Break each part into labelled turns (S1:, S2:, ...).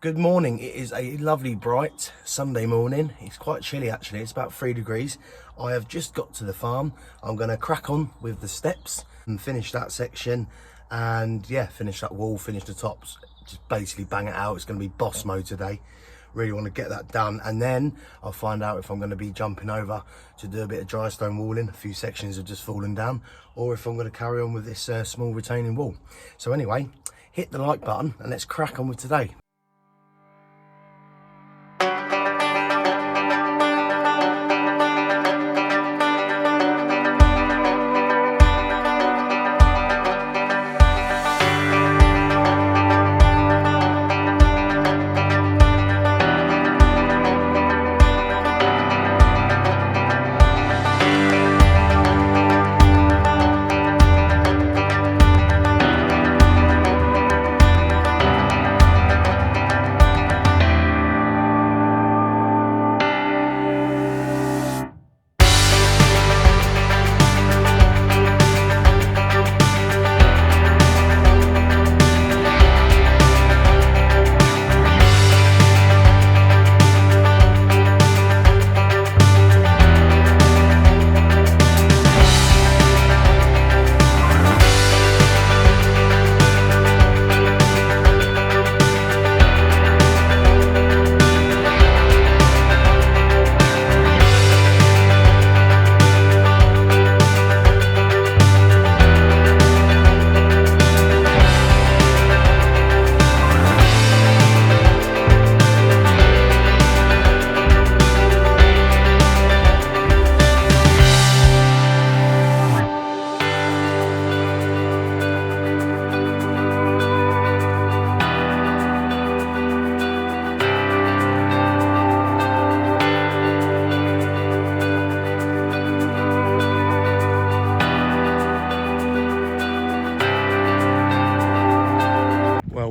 S1: Good morning. It is a lovely bright Sunday morning. It's quite chilly actually. It's about 3 degrees. I have just got to the farm. I'm going to crack on with the steps and finish that section, and yeah, finish that wall, finish the tops, just basically bang it out. It's going to be boss mode today. Really want to get that done, and then I'll find out if I'm going to be jumping over to do a bit of dry stone walling. A few sections have just fallen down, or if I'm going to carry on with this small retaining wall. So anyway, hit the like button and let's crack on with today.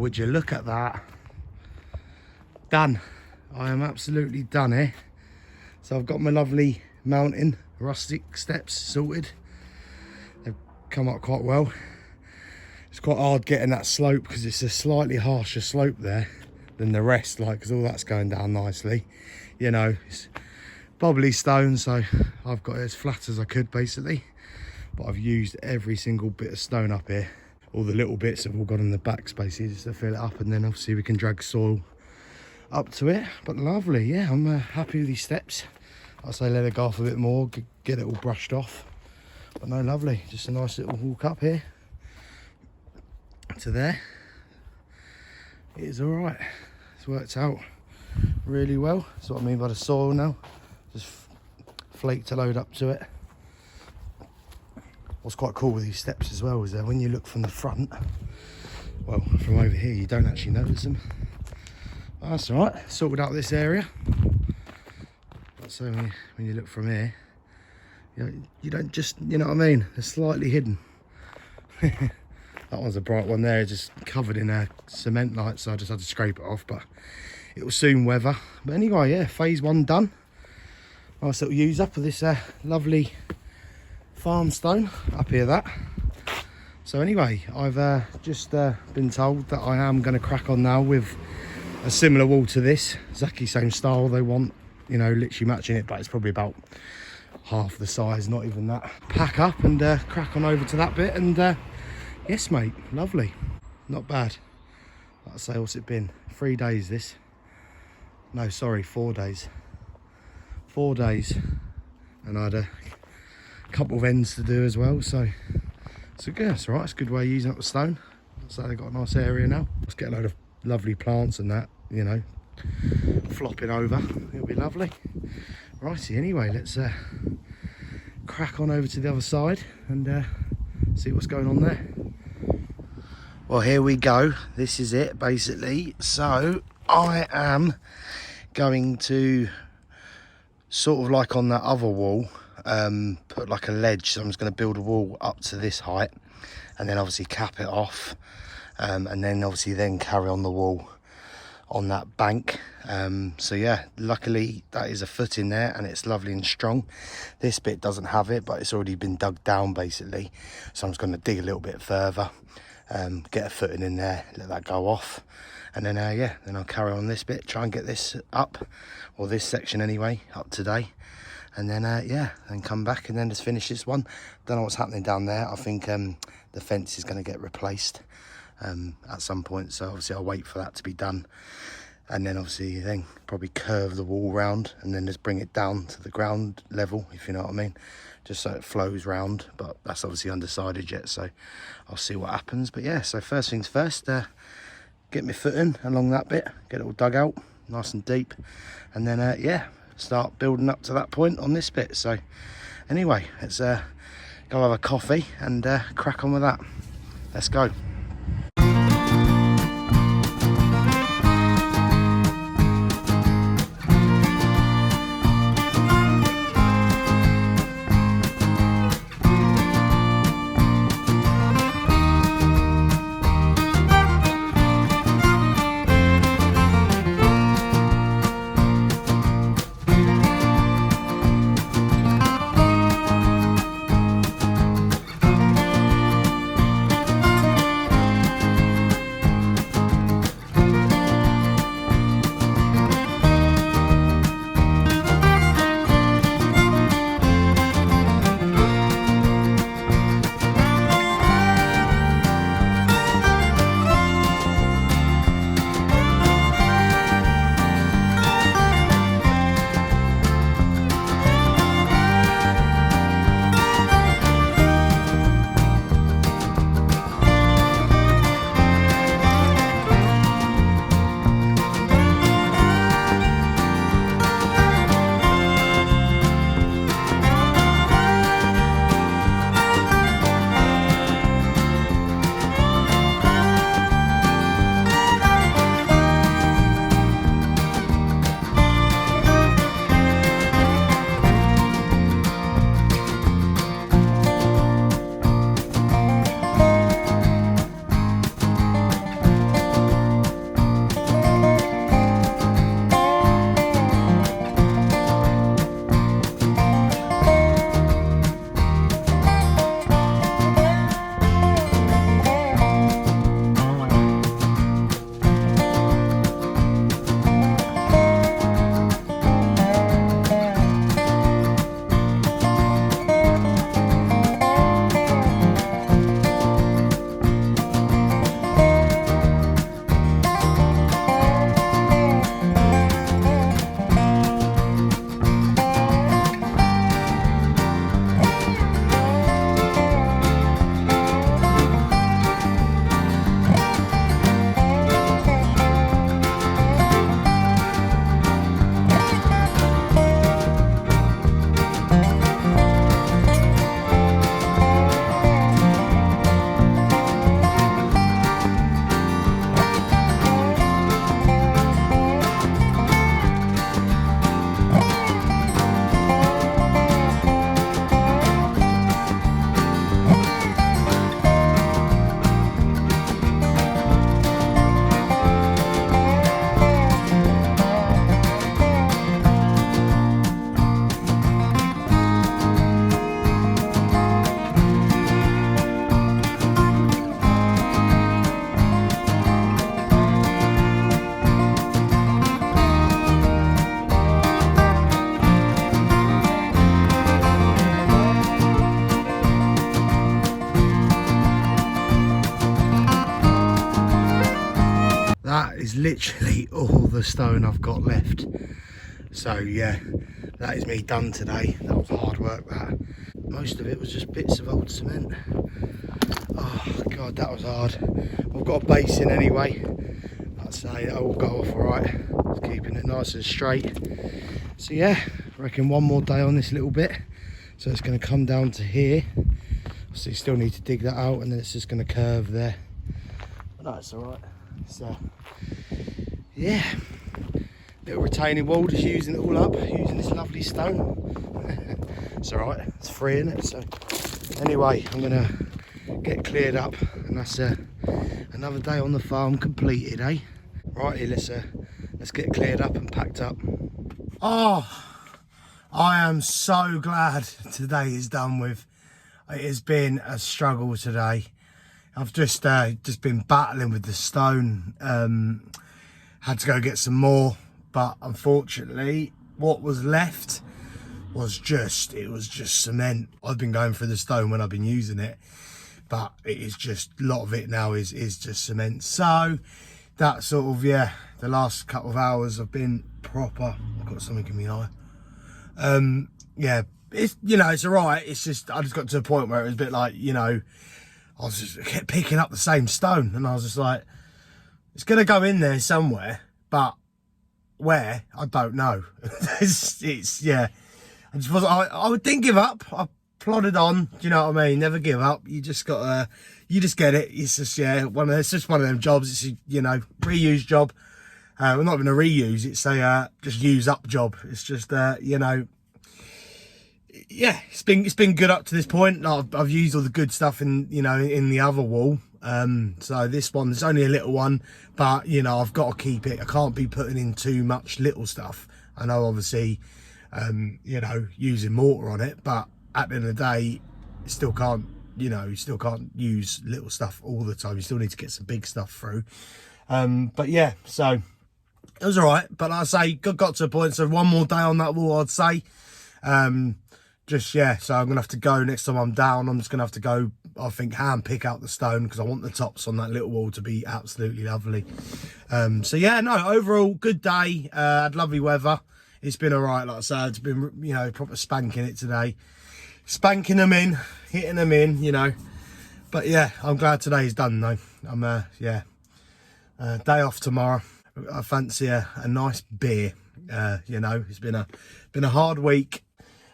S1: Would you look at that? Done. I am absolutely done here. So I've got my lovely mountain rustic steps sorted. They've come up quite well. It's quite hard getting that slope because it's a slightly harsher slope there than the rest, like, because all that's going down nicely. You know, it's bubbly stone, so I've got it as flat as I could basically, but I've used every single bit of stone up here. All the little bits have all gone in the back spaces just to fill it up, and then obviously we can drag soil up to it. But lovely, yeah, I'm happy with these steps. I'll say let it go off a bit more, get it all brushed off. But no, lovely, just a nice little walk up here to there. It is all right. It's worked out really well. That's what I mean by the soil now. Just flaked a load up to it. What's quite cool with these steps as well is that when you look from the front, well, from over here, you don't actually notice them. But that's all right. Sorted out this area. So when you look from here, you don't just, you know what I mean? They're slightly hidden. That one's a bright one there, just covered in a cement light, so I just had to scrape it off, but it will soon weather. But anyway, yeah, phase one done. Nice little use up of this lovely farm stone up here. That so anyway, I've just been told that I am going to crack on now with a similar wall to this, exactly same style they want, you know, literally matching it, but it's probably about half the size, not even that. Pack up and crack on over to that bit, and yes mate, lovely, not bad. Like I say, what's it been, 3 days this, no sorry, 4 days, 4 days, and I had a couple of ends to do as well, so good. It's all right. It's a good way of using up the stone. So they've got a nice area now. Let's get a load of lovely plants and that, you know, flopping over. It'll be lovely. Righty, anyway, let's crack on over to the other side and see what's going on there. Well, here we go. This is it basically. So I am going to sort of like on that other wall, put like a ledge. So I'm just going to build a wall up to this height and then obviously cap it off, and then obviously then carry on the wall on that bank. So yeah, luckily that is a foot in there and it's lovely and strong. This bit doesn't have it, but it's already been dug down basically, so I'm just going to dig a little bit further get a footing in there, let that go off, and then yeah, then I'll carry on this bit, try and get this up, or this section anyway, up today, and then yeah, then come back and then just finish this one. Don't know what's happening down there. I think the fence is going to get replaced at some point, so obviously I'll wait for that to be done, and then obviously then probably curve the wall round and then just bring it down to the ground level, if you know what I mean, just so it flows round. But that's obviously undecided yet, so I'll see what happens. But yeah, so first things first, get my footing along that bit, get it all dug out nice and deep, and then yeah, start building up to that point on this bit. So anyway, let's go have a coffee and crack on with that. Let's go. That is literally all the stone I've got left. So yeah, that is me done today. That was hard work, that. Most of it was just bits of old cement. Oh God, that was hard. I've got a base in anyway. I'd say that will go off alright. Keeping it nice and straight. So yeah, I reckon one more day on this little bit. So it's going to come down to here. So you still need to dig that out, and then it's just going to curve there. But no, it's alright. So yeah, little retaining wall, just using it all up, using this lovely stone. It's alright, it's free, isn't it? So anyway, I'm going to get cleared up, and that's another day on the farm completed, eh? Righty, let's get cleared up and packed up. Oh, I am so glad today is done with. It has been a struggle today. I've just been battling with the stone. Had to go get some more, but unfortunately what was left was just cement. I've been going through the stone when I've been using it, but it is just, a lot of it now is just cement. So that sort of, yeah, the last couple of hours have been proper. I've got something in my eye. Yeah, it's, you know, it's all right. It's just, I just got to a point where it was a bit like, you know, I kept picking up the same stone, and I was just like, it's going to go in there somewhere, but where, I don't know. it's yeah, I didn't give up. I plodded on, do you know what I mean? Never give up. You just got to, you just get it. It's just, yeah, it's just one of them jobs. It's a, you know, reuse job. We're not even a reuse, it's a just use up job. It's just, you know, yeah, it's been good up to this point. I've used all the good stuff in, you know, in the other wall. So this one, there's only a little one, but you know, I've got to keep it. I can't be putting in too much little stuff. I know, obviously, you know, using mortar on it, but at the end of the day, you still can't, you know, you still can't use little stuff all the time. You still need to get some big stuff through. But yeah, so it was all right. But like I say, got to a point. So one more day on that wall, I'd say. Just, yeah, so I'm gonna have to go next time I'm down. I'm just gonna have to go, I think, hand pick out the stone, because I want the tops on that little wall to be absolutely lovely. So yeah, no, overall good day. Had lovely weather. It's been all right. Like I said, it's been, you know, proper spanking it today, spanking them in, hitting them in, you know. But yeah, I'm glad today's done though. I'm yeah, day off tomorrow. I fancy a nice beer. You know, it's been a hard week.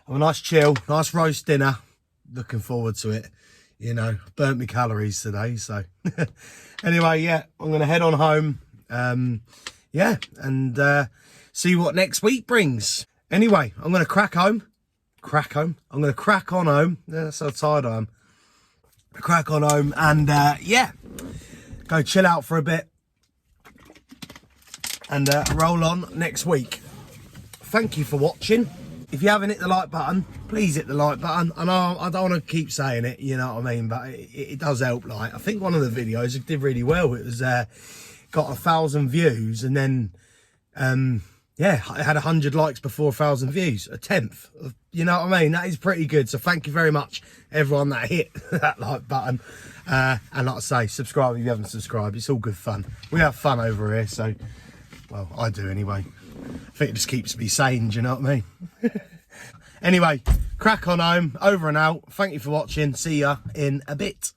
S1: Have a nice chill, nice roast dinner. Looking forward to it. You know, burnt me calories today. So anyway, yeah, I'm going to head on home. Yeah, and see what next week brings. Anyway, I'm going to crack home. I'm going to crack on home. Yeah, that's how tired I am. Crack on home and, yeah, go chill out for a bit. And roll on next week. Thank you for watching. If you haven't hit the like button, please hit the like button. I know I don't want to keep saying it, you know what I mean, but it does help. Like, I think one of the videos did really well. It was got 1,000 views, and then yeah, it had 100 likes before 1,000 views, a tenth. You know what I mean? That is pretty good. So thank you very much, everyone that hit that like button. And like I say, subscribe if you haven't subscribed. It's all good fun. We have fun over here, so, well, I do anyway. I think it just keeps me sane, do you know what I mean? Anyway, crack on home, over and out. Thank you for watching. See ya in a bit.